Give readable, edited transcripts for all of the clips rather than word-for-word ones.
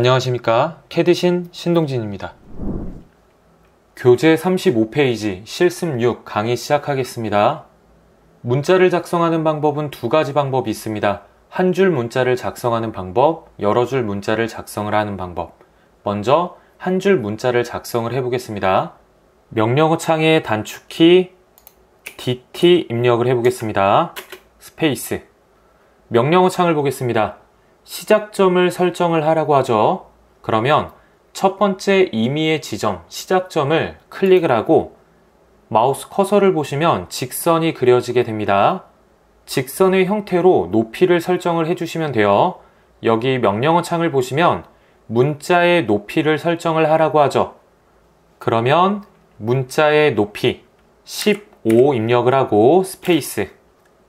안녕하십니까. 캐드신 신동진입니다. 교재 35페이지 실습 6 강의 시작하겠습니다. 문자를 작성하는 방법은 두 가지 방법이 있습니다. 한 줄 문자를 작성하는 방법, 여러 줄 문자를 작성을 하는 방법. 먼저 한 줄 문자를 작성을 해보겠습니다. 명령어 창에 단축키 DT 입력을 해보겠습니다. 스페이스. 명령어 창을 보겠습니다. 시작점을 설정을 하라고 하죠. 그러면 첫 번째 임의의 지점, 시작점을 클릭을 하고 마우스 커서를 보시면 직선이 그려지게 됩니다. 직선의 형태로 높이를 설정을 해주시면 돼요. 여기 명령어 창을 보시면 문자의 높이를 설정을 하라고 하죠. 그러면 문자의 높이 15 입력을 하고 스페이스.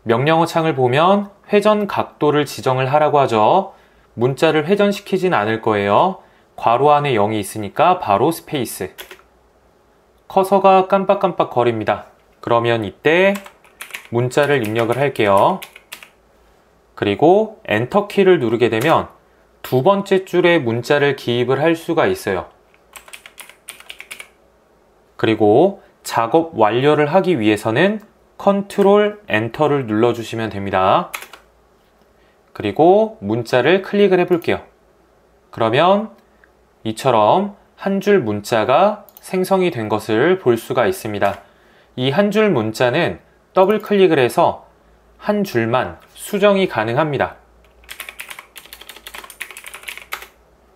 명령어 창을 보면 회전 각도를 지정을 하라고 하죠. 문자를 회전시키진 않을 거예요. 괄호 안에 0이 있으니까 바로 스페이스. 커서가 깜빡깜빡 거립니다. 그러면 이때 문자를 입력을 할게요. 그리고 엔터 키를 누르게 되면 두 번째 줄에 문자를 기입을 할 수가 있어요. 그리고 작업 완료를 하기 위해서는 컨트롤 엔터를 눌러주시면 됩니다. 그리고 문자를 클릭을 해볼게요. 그러면 이처럼 한 줄 문자가 생성이 된 것을 볼 수가 있습니다. 이 한 줄 문자는 더블 클릭을 해서 한 줄만 수정이 가능합니다.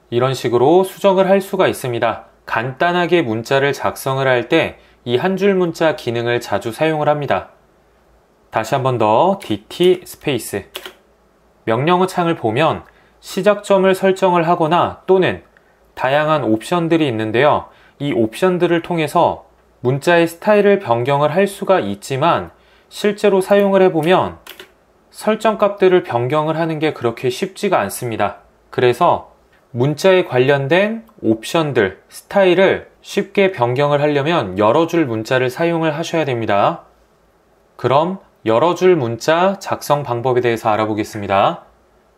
이런 식으로 수정을 할 수가 있습니다. 간단하게 문자를 작성을 할 때 이 한 줄 문자 기능을 자주 사용을 합니다. 다시 한 번 더 DT 스페이스. 명령어 창을 보면 시작점을 설정을 하거나 또는 다양한 옵션들이 있는데요. 이 옵션들을 통해서 문자의 스타일을 변경을 할 수가 있지만 실제로 사용을 해보면 설정 값들을 변경을 하는 게 그렇게 쉽지가 않습니다. 그래서 문자에 관련된 옵션들, 스타일을 쉽게 변경을 하려면 여러 줄 문자를 사용을 하셔야 됩니다. 그럼 여러 줄 문자 작성 방법에 대해서 알아보겠습니다.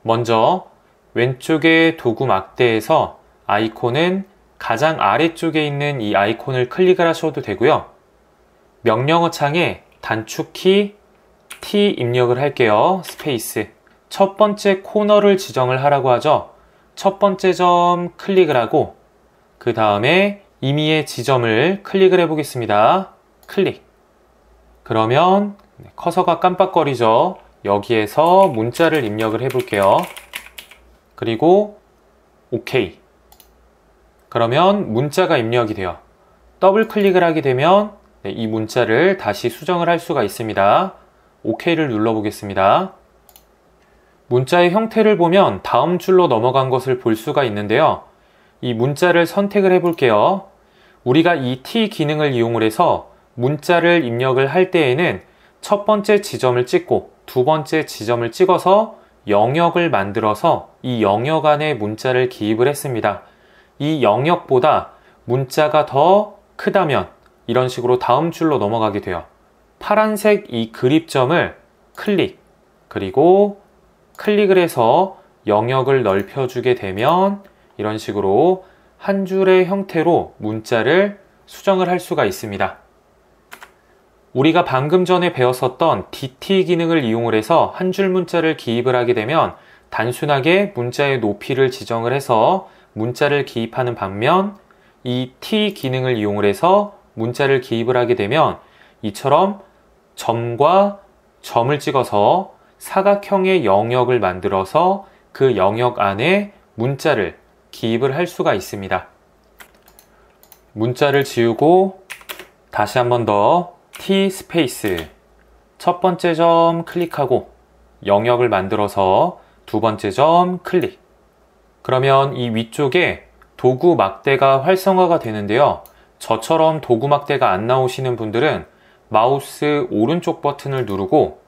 먼저 왼쪽의 도구 막대에서 아이콘은 가장 아래쪽에 있는 이 아이콘을 클릭을 하셔도 되고요. 명령어 창에 단축키 T 입력을 할게요. 스페이스. 첫 번째 코너를 지정을 하라고 하죠. 첫 번째 점 클릭을 하고 그 다음에 임의의 지점을 클릭을 해보겠습니다. 클릭. 그러면 커서가 깜빡거리죠. 여기에서 문자를 입력을 해볼게요. 그리고 OK. 그러면 문자가 입력이 돼요. 더블 클릭을 하게 되면 이 문자를 다시 수정을 할 수가 있습니다. OK를 눌러보겠습니다. 문자의 형태를 보면 다음 줄로 넘어간 것을 볼 수가 있는데요. 이 문자를 선택을 해볼게요. 우리가 이 T 기능을 이용을 해서 문자를 입력을 할 때에는 첫 번째 지점을 찍고 두 번째 지점을 찍어서 영역을 만들어서 이 영역 안에 문자를 기입을 했습니다. 이 영역보다 문자가 더 크다면 이런 식으로 다음 줄로 넘어가게 돼요. 파란색 이 그립점을 클릭, 그리고 클릭을 해서 영역을 넓혀주게 되면 이런 식으로 한 줄의 형태로 문자를 수정을 할 수가 있습니다. 우리가 방금 전에 배웠었던 DT 기능을 이용을 해서 한 줄 문자를 기입을 하게 되면 단순하게 문자의 높이를 지정을 해서 문자를 기입하는 반면 이 T 기능을 이용을 해서 문자를 기입을 하게 되면 이처럼 점과 점을 찍어서 사각형의 영역을 만들어서 그 영역 안에 문자를 기입을 할 수가 있습니다. 문자를 지우고 다시 한 번 더 T 스페이스. 첫 번째 점 클릭하고 영역을 만들어서 두 번째 점 클릭. 그러면 이 위쪽에 도구 막대가 활성화가 되는데요. 저처럼 도구 막대가 안 나오시는 분들은 마우스 오른쪽 버튼을 누르고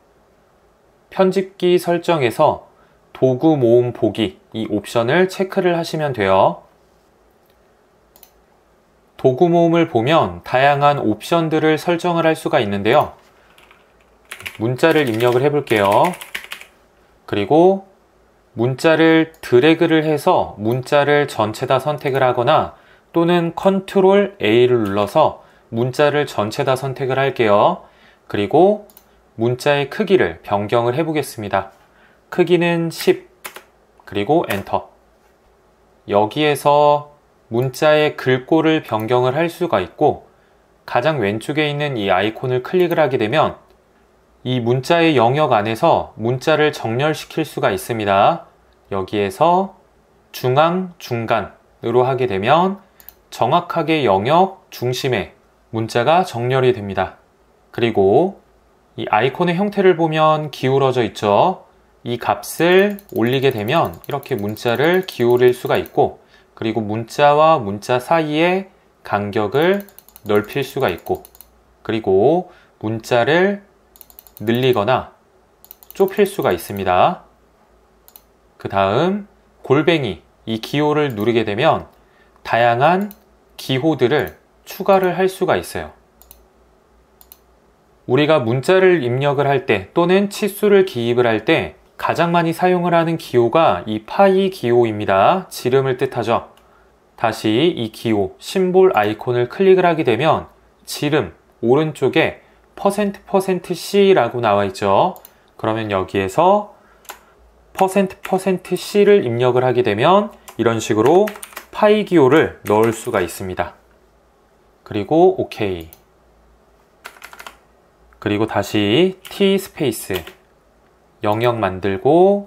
편집기 설정에서 도구 모음 보기 이 옵션을 체크를 하시면 돼요. 도구 모음을 보면 다양한 옵션들을 설정을 할 수가 있는데요. 문자를 입력을 해볼게요. 그리고 문자를 드래그를 해서 문자를 전체 다 선택을 하거나 또는 컨트롤 A를 눌러서 문자를 전체 다 선택을 할게요. 그리고 문자의 크기를 변경을 해 보겠습니다. 크기는 10, 그리고 엔터. 여기에서 문자의 글꼴을 변경을 할 수가 있고, 가장 왼쪽에 있는 이 아이콘을 클릭을 하게 되면 이 문자의 영역 안에서 문자를 정렬시킬 수가 있습니다. 여기에서 중앙, 중간으로 하게 되면 정확하게 영역 중심에 문자가 정렬이 됩니다. 그리고 이 아이콘의 형태를 보면 기울어져 있죠. 이 값을 올리게 되면 이렇게 문자를 기울일 수가 있고, 그리고 문자와 문자 사이의 간격을 넓힐 수가 있고, 그리고 문자를 늘리거나 좁힐 수가 있습니다. 그 다음 골뱅이, 이 기호를 누르게 되면 다양한 기호들을 추가를 할 수가 있어요. 우리가 문자를 입력을 할 때 또는 치수를 기입을 할 때 가장 많이 사용을 하는 기호가 이 파이 기호입니다. 지름을 뜻하죠. 다시 이 기호, 심볼 아이콘을 클릭을 하게 되면 지름 오른쪽에 %%C라고 나와 있죠. 그러면 여기에서 %%C를 입력을 하게 되면 이런 식으로 파이 기호를 넣을 수가 있습니다. 그리고 OK. 그리고 다시 T 스페이스 영역 만들고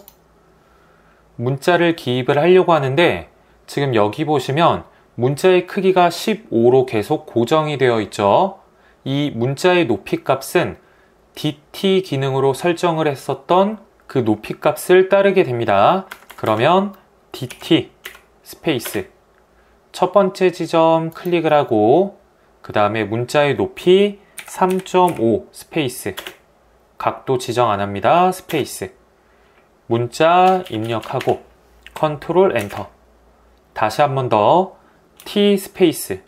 문자를 기입을 하려고 하는데, 지금 여기 보시면 문자의 크기가 15로 계속 고정이 되어 있죠. 이 문자의 높이 값은 DT 기능으로 설정을 했었던 그 높이 값을 따르게 됩니다. 그러면 DT 스페이스 첫 번째 지점 클릭을 하고, 그 다음에 문자의 높이 3.5 스페이스, 각도 지정 안 합니다. 스페이스, 문자 입력하고 컨트롤 엔터. 다시 한 번 더 T 스페이스,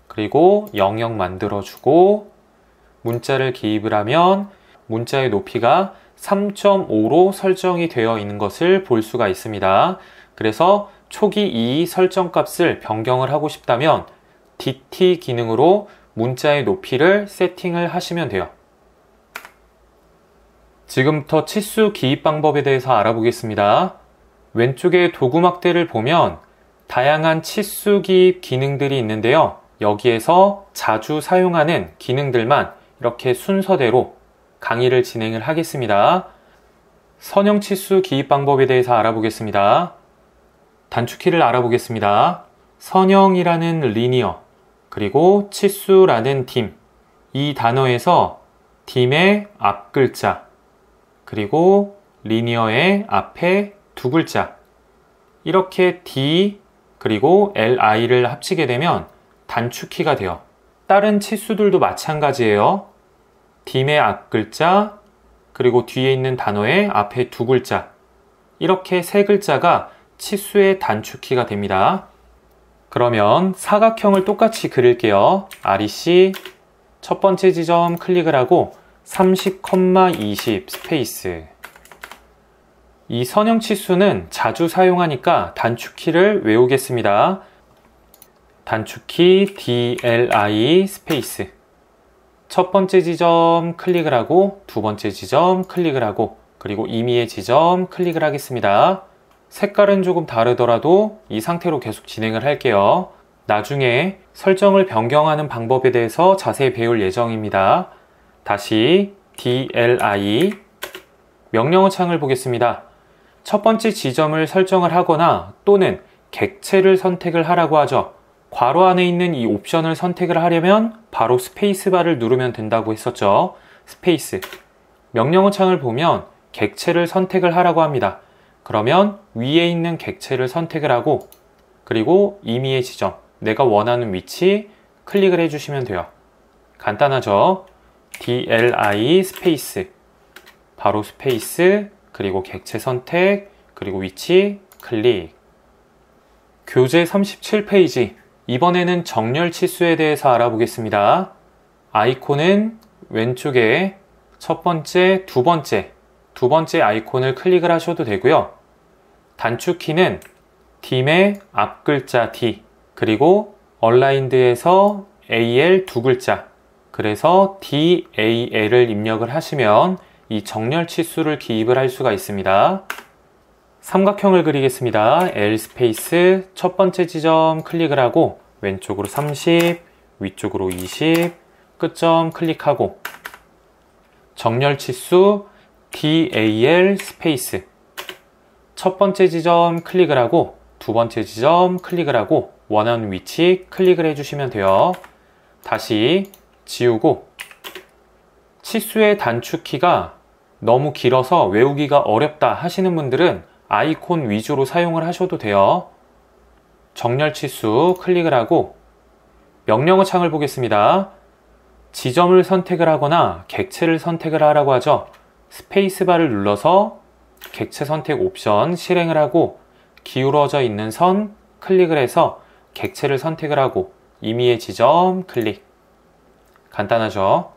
그리고 영역 만들어주고 문자를 기입을 하면 문자의 높이가 3.5로 설정이 되어 있는 것을 볼 수가 있습니다. 그래서 초기 이 설정 값을 변경을 하고 싶다면 DT 기능으로 문자의 높이를 세팅을 하시면 돼요. 지금부터 치수 기입 방법에 대해서 알아보겠습니다. 왼쪽에 도구 막대를 보면 다양한 치수 기입 기능들이 있는데요. 여기에서 자주 사용하는 기능들만 이렇게 순서대로 강의를 진행을 하겠습니다. 선형 치수 기입 방법에 대해서 알아보겠습니다. 단축키를 알아보겠습니다. 선형이라는 리니어, 그리고 치수라는 딤, 이 단어에서 딤의 앞 글자, 그리고 리니어의 앞에 두 글자, 이렇게 D 그리고 LI를 합치게 되면 단축키가 돼요. 다른 치수들도 마찬가지예요. 딤의 앞 글자, 그리고 뒤에 있는 단어의 앞에 두 글자, 이렇게 세 글자가 치수의 단축키가 됩니다. 그러면 사각형을 똑같이 그릴게요. REC 첫 번째 지점 클릭을 하고 30,20 스페이스. 이 선형 치수는 자주 사용하니까 단축키를 외우겠습니다. 단축키 DLI 스페이스. 첫 번째 지점 클릭을 하고 두 번째 지점 클릭을 하고, 그리고 임의의 지점 클릭을 하겠습니다. 색깔은 조금 다르더라도 이 상태로 계속 진행을 할게요. 나중에 설정을 변경하는 방법에 대해서 자세히 배울 예정입니다. 다시 DLI 명령어 창을 보겠습니다. 첫 번째 지점을 설정을 하거나 또는 객체를 선택을 하라고 하죠. 괄호 안에 있는 이 옵션을 선택을 하려면 바로 스페이스바를 누르면 된다고 했었죠. 스페이스. 명령어 창을 보면 객체를 선택을 하라고 합니다. 그러면 위에 있는 객체를 선택을 하고, 그리고 임의의 지점, 내가 원하는 위치 클릭을 해주시면 돼요. 간단하죠? DLI 스페이스, 바로 스페이스, 그리고 객체 선택, 그리고 위치 클릭. 교재 37페이지. 이번에는 정렬 치수에 대해서 알아보겠습니다. 아이콘은 왼쪽에 첫 번째, 두 번째 아이콘을 클릭을 하셔도 되고요. 단축키는 딤의 앞 글자 D, 그리고 얼라인드에서 AL 두 글자, 그래서 DAL을 입력을 하시면 이 정렬 치수를 기입을 할 수가 있습니다. 삼각형을 그리겠습니다. L 스페이스 첫 번째 지점 클릭을 하고 왼쪽으로 30, 위쪽으로 20, 끝점 클릭하고 정렬 치수 DAL 스페이스 첫 번째 지점 클릭을 하고 두 번째 지점 클릭을 하고 원하는 위치 클릭을 해주시면 돼요. 다시 지우고 치수의 단축키가 너무 길어서 외우기가 어렵다 하시는 분들은 아이콘 위주로 사용을 하셔도 돼요. 정렬 치수 클릭을 하고 명령어 창을 보겠습니다. 지점을 선택을 하거나 객체를 선택을 하라고 하죠. 스페이스바를 눌러서 객체 선택 옵션 실행을 하고 기울어져 있는 선 클릭을 해서 객체를 선택을 하고 임의의 지점 클릭. 간단하죠?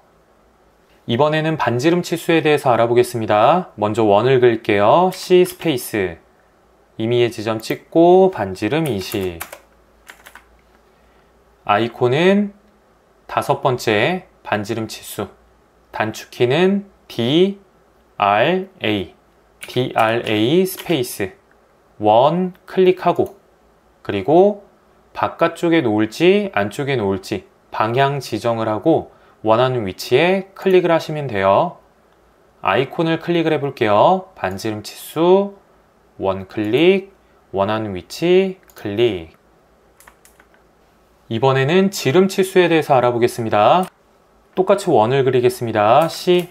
이번에는 반지름 치수에 대해서 알아보겠습니다. 먼저 원을 그릴게요. C 스페이스 임의의 지점 찍고 반지름 20. 아이콘은 다섯 번째 반지름 치수, 단축키는 DRA 스페이스 원 클릭하고 그리고 바깥쪽에 놓을지 안쪽에 놓을지 방향 지정을 하고 원하는 위치에 클릭을 하시면 돼요. 아이콘을 클릭을 해볼게요. 반지름 치수, 원 클릭, 원하는 위치 클릭. 이번에는 지름 치수에 대해서 알아보겠습니다. 똑같이 원을 그리겠습니다. C,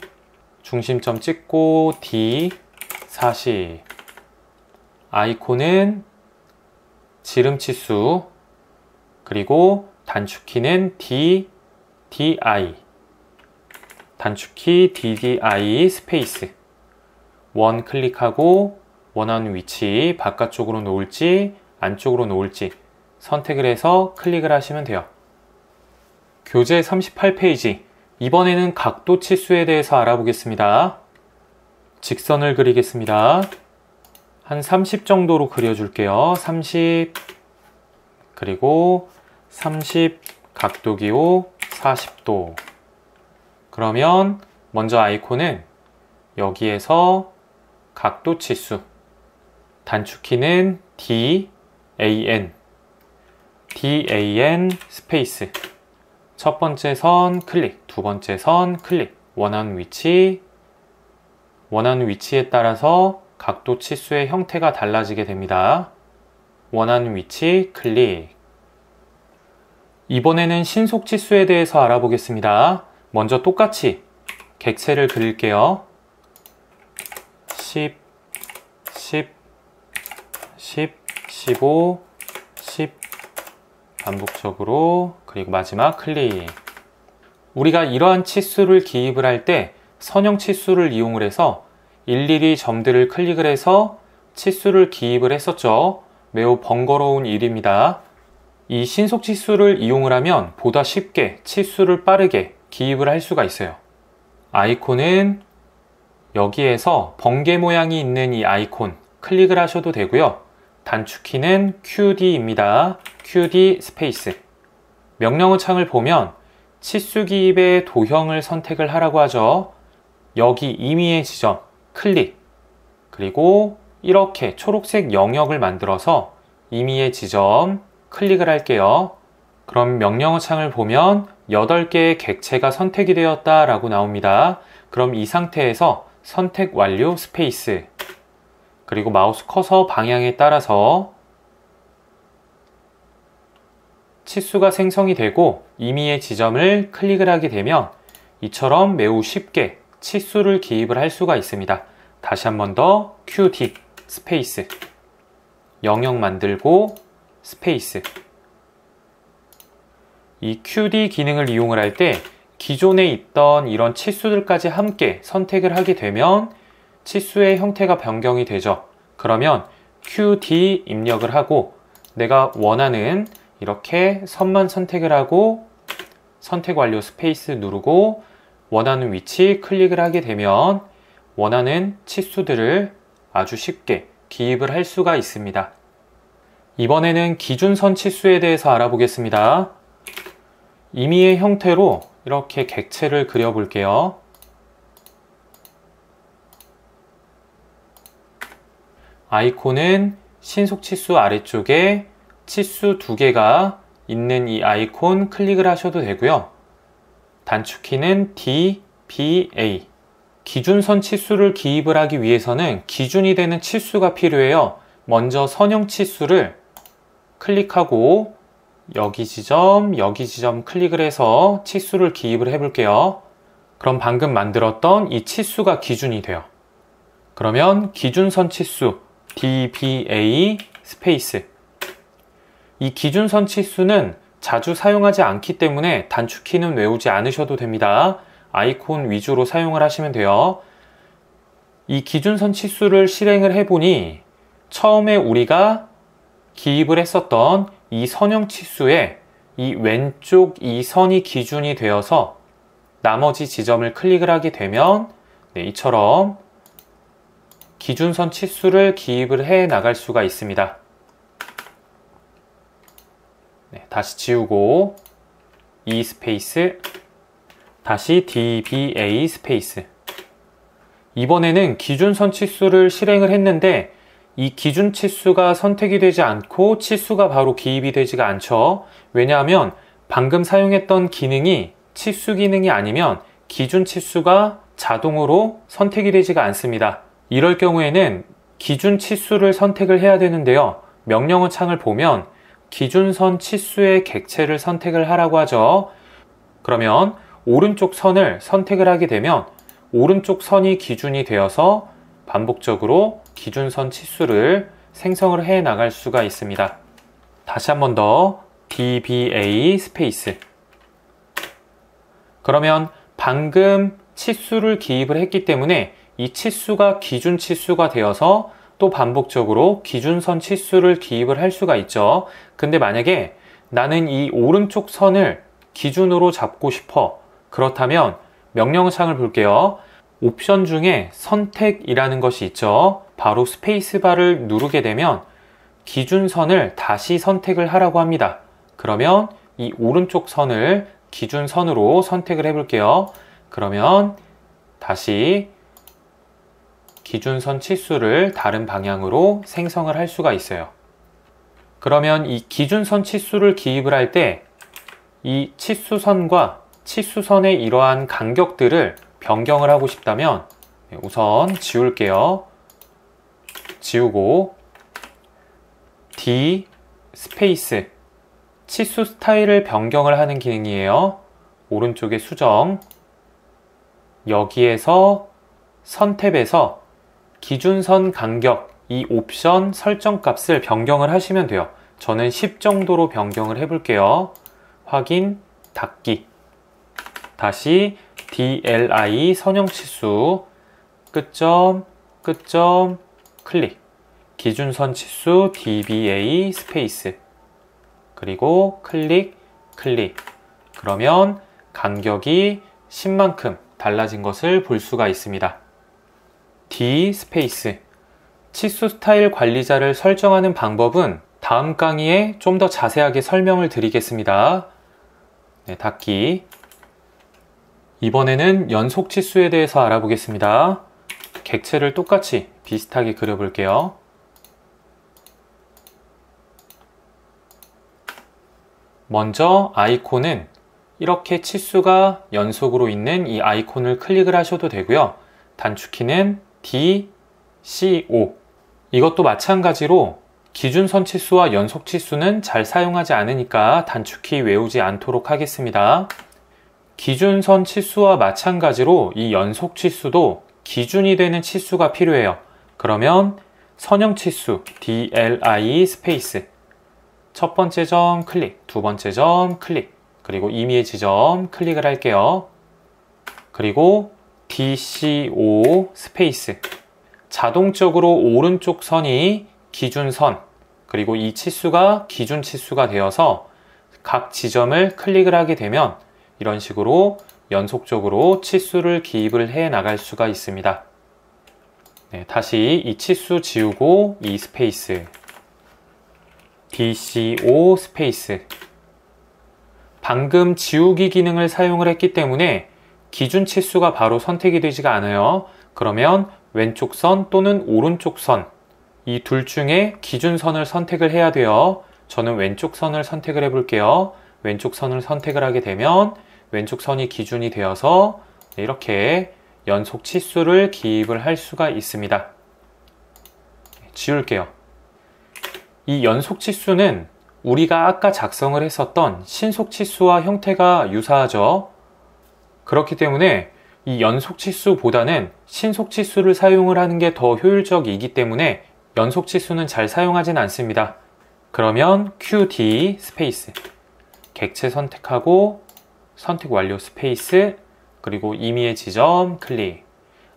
중심점 찍고 D, 40. 아이콘은 지름 치수, 그리고 단축키는 DDI, 단축키 DDI 스페이스 원 클릭하고 원하는 위치 바깥쪽으로 놓을지 안쪽으로 놓을지 선택을 해서 클릭을 하시면 돼요. 교재 38페이지, 이번에는 각도 치수에 대해서 알아보겠습니다. 직선을 그리겠습니다. 한 30 정도로 그려줄게요. 30, 그리고 30 각도 기호 40도. 그러면 먼저 아이콘은 여기에서 각도 치수, 단축키는 DAN 스페이스 첫 번째 선 클릭, 두 번째 선 클릭, 원하는 위치에 따라서 각도 치수의 형태가 달라지게 됩니다. 원하는 위치 클릭. 이번에는 신속 치수에 대해서 알아보겠습니다. 먼저 똑같이 객체를 그릴게요. 10, 10, 10, 15, 10 반복적으로, 그리고 마지막 클릭. 우리가 이러한 치수를 기입을 할 때 선형 치수를 이용을 해서 일일이 점들을 클릭을 해서 치수를 기입을 했었죠. 매우 번거로운 일입니다. 이 신속 치수를 이용을 하면 보다 쉽게 치수를 빠르게 기입을 할 수가 있어요. 아이콘은 여기에서 번개 모양이 있는 이 아이콘 클릭을 하셔도 되고요. 단축키는 QD입니다. QD 스페이스. 명령어 창을 보면 치수 기입의 도형을 선택을 하라고 하죠. 여기 임의의 지점 클릭, 그리고 이렇게 초록색 영역을 만들어서 임의의 지점 클릭을 할게요. 그럼 명령어 창을 보면 8개의 객체가 선택이 되었다 라고 나옵니다. 그럼 이 상태에서 선택 완료 스페이스, 그리고 마우스 커서 방향에 따라서 치수가 생성이 되고 임의의 지점을 클릭을 하게 되면 이처럼 매우 쉽게 치수를 기입을 할 수가 있습니다. 다시 한 번 더 QD 스페이스 영역 만들고 스페이스. 이 QD 기능을 이용을 할 때 기존에 있던 이런 치수들까지 함께 선택을 하게 되면 치수의 형태가 변경이 되죠. 그러면 QD 입력을 하고 내가 원하는 이렇게 선만 선택을 하고 선택 완료 스페이스 누르고 원하는 위치 클릭을 하게 되면 원하는 치수들을 아주 쉽게 기입을 할 수가 있습니다. 이번에는 기준선 치수에 대해서 알아보겠습니다. 임의의 형태로 이렇게 객체를 그려볼게요. 아이콘은 신속 치수 아래쪽에 치수 2개가 있는 이 아이콘 클릭을 하셔도 되고요. 단축키는 D, B, A. 기준선 치수를 기입을 하기 위해서는 기준이 되는 치수가 필요해요. 먼저 선형 치수를 클릭하고 여기 지점 클릭을 해서 치수를 기입을 해볼게요. 그럼 방금 만들었던 이 치수가 기준이 돼요. 그러면 기준선 치수 DBA 스페이스. 이 기준선 치수는 자주 사용하지 않기 때문에 단축키는 외우지 않으셔도 됩니다. 아이콘 위주로 사용을 하시면 돼요. 이 기준선 치수를 실행을 해보니 처음에 우리가 기입을 했었던 이 선형 치수에 이 왼쪽 이 선이 기준이 되어서 나머지 지점을 클릭을 하게 되면 이처럼 기준선 치수를 기입을 해 나갈 수가 있습니다. 다시 지우고 E 스페이스 다시 DBA 스페이스. 이번에는 기준선 치수를 실행을 했는데 이 기준 치수가 선택이 되지 않고 치수가 바로 기입이 되지가 않죠. 왜냐하면 방금 사용했던 기능이 치수 기능이 아니면 기준 치수가 자동으로 선택이 되지가 않습니다. 이럴 경우에는 기준 치수를 선택을 해야 되는데요. 명령어 창을 보면 기준선 치수의 객체를 선택을 하라고 하죠. 그러면 오른쪽 선을 선택을 하게 되면 오른쪽 선이 기준이 되어서 반복적으로 기준선 치수를 생성을 해 나갈 수가 있습니다. 다시 한 번 더 DBA 스페이스. 그러면 방금 치수를 기입을 했기 때문에 이 치수가 기준 치수가 되어서 또 반복적으로 기준선 치수를 기입을 할 수가 있죠. 근데 만약에 나는 이 오른쪽 선을 기준으로 잡고 싶어. 그렇다면 명령어 창을 볼게요. 옵션 중에 선택이라는 것이 있죠. 바로 스페이스바를 누르게 되면 기준선을 다시 선택을 하라고 합니다. 그러면 이 오른쪽 선을 기준선으로 선택을 해볼게요. 그러면 다시 기준선 치수를 다른 방향으로 생성을 할 수가 있어요. 그러면 이 기준선 치수를 기입을 할 때 이 치수선과 치수선의 이러한 간격들을 변경을 하고 싶다면 우선 지울게요. 지우고 D 스페이스 치수 스타일을 변경을 하는 기능이에요. 오른쪽에 수정 여기에서 선 탭에서 기준선 간격 이 옵션 설정 값을 변경을 하시면 돼요. 저는 10 정도로 변경을 해볼게요. 확인, 닫기. 다시 DLI 선형 치수 끝점, 끝점, 클릭. 기준선 치수 DBA 스페이스. 그리고 클릭, 클릭. 그러면 간격이 10만큼 달라진 것을 볼 수가 있습니다. D 스페이스. 치수 스타일 관리자를 설정하는 방법은 다음 강의에 좀 더 자세하게 설명을 드리겠습니다. 닫기. 이번에는 연속 치수에 대해서 알아보겠습니다. 객체를 똑같이 비슷하게 그려볼게요. 먼저 아이콘은 이렇게 치수가 연속으로 있는 이 아이콘을 클릭을 하셔도 되고요. 단축키는 D, C, O. 이것도 마찬가지로 기준선 치수와 연속 치수는 잘 사용하지 않으니까 단축키 외우지 않도록 하겠습니다. 기준선 치수와 마찬가지로 이 연속 치수도 기준이 되는 치수가 필요해요. 그러면 선형 치수 DLI 스페이스 첫 번째 점 클릭, 두 번째 점 클릭, 그리고 임의의 지점 클릭을 할게요. 그리고 DCO 스페이스 자동적으로 오른쪽 선이 기준선 그리고 이 치수가 기준 치수가 되어서 각 지점을 클릭을 하게 되면 이런 식으로 연속적으로 치수를 기입을 해 나갈 수가 있습니다. 네, 다시 이 치수 지우고 이 스페이스 DCO 스페이스. 방금 지우기 기능을 사용을 했기 때문에 기준 치수가 바로 선택이 되지가 않아요. 그러면 왼쪽 선 또는 오른쪽 선, 이 둘 중에 기준선을 선택을 해야 돼요. 저는 왼쪽 선을 선택을 해 볼게요. 왼쪽 선을 선택을 하게 되면 왼쪽 선이 기준이 되어서 이렇게 연속 치수를 기입을 할 수가 있습니다. 지울게요. 이 연속 치수는 우리가 아까 작성을 했었던 신속 치수와 형태가 유사하죠. 그렇기 때문에 이 연속 치수보다는 신속 치수를 사용을 하는 게 더 효율적이기 때문에 연속 치수는 잘 사용하진 않습니다. 그러면 QD 스페이스, 객체 선택하고 선택 완료 스페이스, 그리고 임의의 지점 클릭.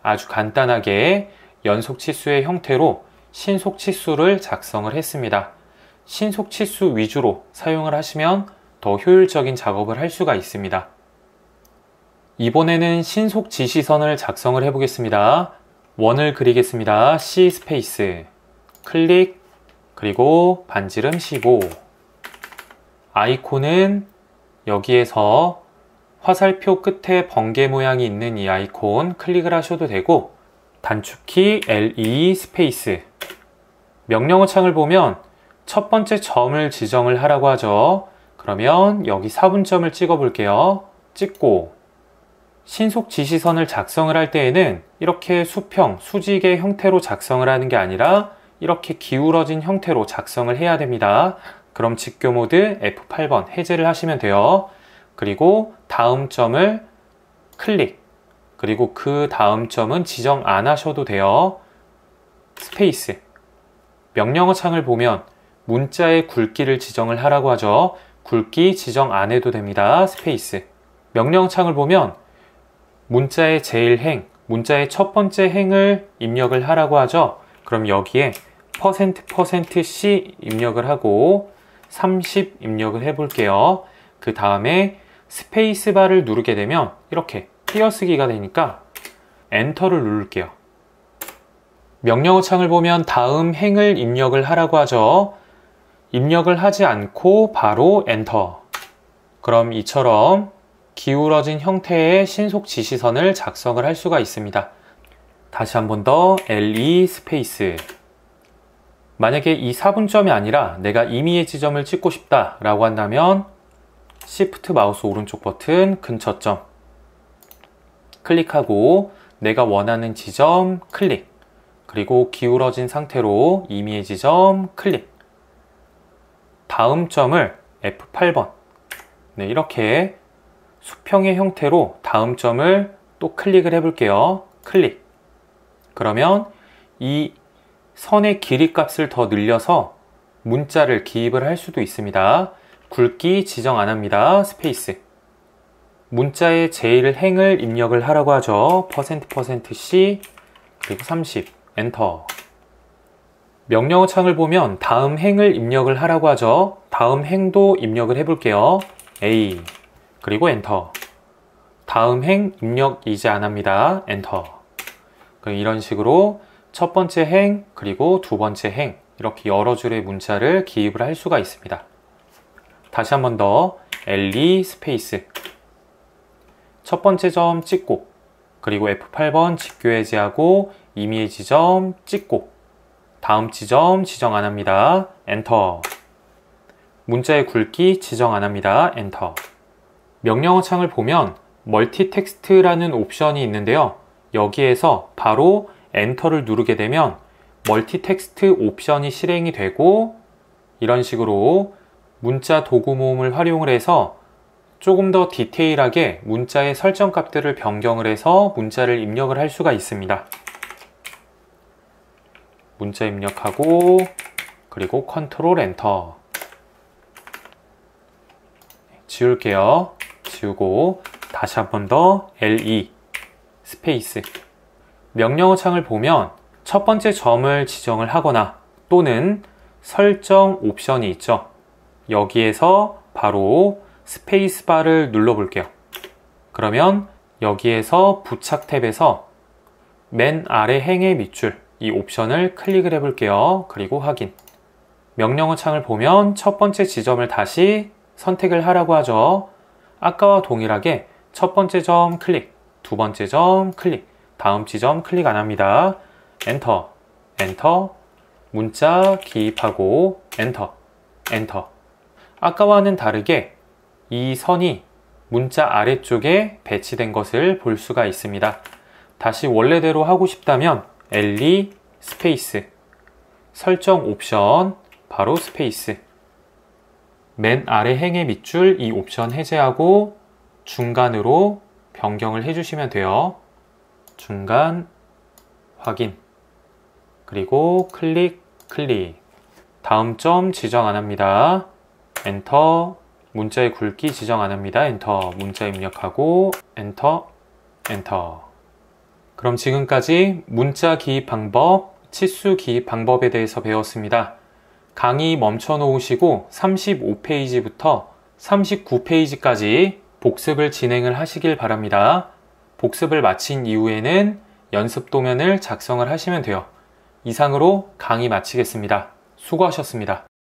아주 간단하게 연속 치수의 형태로 신속 치수를 작성을 했습니다. 신속 치수 위주로 사용을 하시면 더 효율적인 작업을 할 수가 있습니다. 이번에는 신속 지시선을 작성을 해 보겠습니다. 원을 그리겠습니다. C 스페이스 클릭, 그리고 반지름 15. 아이콘은 여기에서 화살표 끝에 번개 모양이 있는 이 아이콘 클릭을 하셔도 되고, 단축키 LE 스페이스. 명령어 창을 보면 첫 번째 점을 지정을 하라고 하죠. 그러면 여기 4분점을 찍어 볼게요. 찍고 신속 지시선을 작성을 할 때에는 이렇게 수평, 수직의 형태로 작성을 하는 게 아니라 이렇게 기울어진 형태로 작성을 해야 됩니다. 그럼 직교 모드 F8번 해제를 하시면 돼요. 그리고 다음 점을 클릭, 그리고 그 다음 점은 지정 안 하셔도 돼요. 스페이스. 명령어 창을 보면 문자의 굵기를 지정을 하라고 하죠. 굵기 지정 안 해도 됩니다. 스페이스. 명령어 창을 보면 문자의 제일 행, 문자의 첫 번째 행을 입력을 하라고 하죠. 그럼 여기에 %C 입력을 하고 30 입력을 해 볼게요. 그 다음에 스페이스바를 누르게 되면 이렇게 띄어쓰기가 되니까 엔터를 누를게요. 명령어 창을 보면 다음 행을 입력을 하라고 하죠. 입력을 하지 않고 바로 엔터. 그럼 이처럼 기울어진 형태의 신속 지시선을 작성을 할 수가 있습니다. 다시 한 번 더 LE 스페이스. 만약에 이 4분점이 아니라 내가 임의의 지점을 찍고 싶다 라고 한다면 Shift 마우스 오른쪽 버튼 근처점 클릭하고 내가 원하는 지점 클릭, 그리고 기울어진 상태로 임의의 지점 클릭, 다음 점을 F8번. 네, 이렇게 수평의 형태로 다음 점을 또 클릭을 해 볼게요. 클릭. 그러면 이 선의 길이 값을 더 늘려서 문자를 기입을 할 수도 있습니다. 굵기 지정 안 합니다. 스페이스. 문자의 제일 행을 입력을 하라고 하죠. %C 그리고 30 엔터. 명령어 창을 보면 다음 행을 입력을 하라고 하죠. 다음 행도 입력을 해 볼게요. A 그리고 엔터. 다음 행 입력 이제 안 합니다. 엔터. 이런 식으로 첫 번째 행 그리고 두 번째 행, 이렇게 여러 줄의 문자를 기입을 할 수가 있습니다. 다시 한 번 더 LE 스페이스. 첫 번째 점 찍고, 그리고 F8번 직교 해제하고 임의의 지점 찍고, 다음 지점 지정 안 합니다. 엔터. 문자의 굵기 지정 안 합니다. 엔터. 명령어 창을 보면 멀티 텍스트라는 옵션이 있는데요. 여기에서 바로 엔터를 누르게 되면 멀티 텍스트 옵션이 실행이 되고, 이런 식으로 문자 도구 모음을 활용을 해서 조금 더 디테일하게 문자의 설정 값들을 변경을 해서 문자를 입력을 할 수가 있습니다. 문자 입력하고, 그리고 컨트롤 엔터. 지울게요. 지우고 다시 한 번 더 LE 스페이스. 명령어 창을 보면 첫 번째 점을 지정을 하거나 또는 설정 옵션이 있죠. 여기에서 바로 스페이스바를 눌러 볼게요. 그러면 여기에서 부착 탭에서 맨 아래 행의 밑줄 이 옵션을 클릭을 해볼게요. 그리고 확인. 명령어 창을 보면 첫 번째 지점을 다시 선택을 하라고 하죠. 아까와 동일하게 첫 번째 점 클릭, 두 번째 점 클릭, 다음 지점 클릭 안 합니다. 엔터, 엔터, 문자 기입하고 엔터, 엔터. 아까와는 다르게 이 선이 문자 아래쪽에 배치된 것을 볼 수가 있습니다. 다시 원래대로 하고 싶다면 LE 스페이스, 설정 옵션, 바로 스페이스. 맨 아래 행의 밑줄 이 옵션 해제하고 중간으로 변경을 해주시면 돼요. 중간 확인. 그리고 클릭, 클릭. 다음 점 지정 안 합니다. 엔터. 문자의 굵기 지정 안 합니다. 엔터. 문자 입력하고 엔터, 엔터. 그럼 지금까지 문자 기입 방법, 치수 기입 방법에 대해서 배웠습니다. 강의 멈춰 놓으시고 35페이지부터 39페이지까지 복습을 진행을 하시길 바랍니다. 복습을 마친 이후에는 연습 도면을 작성을 하시면 돼요. 이상으로 강의 마치겠습니다. 수고하셨습니다.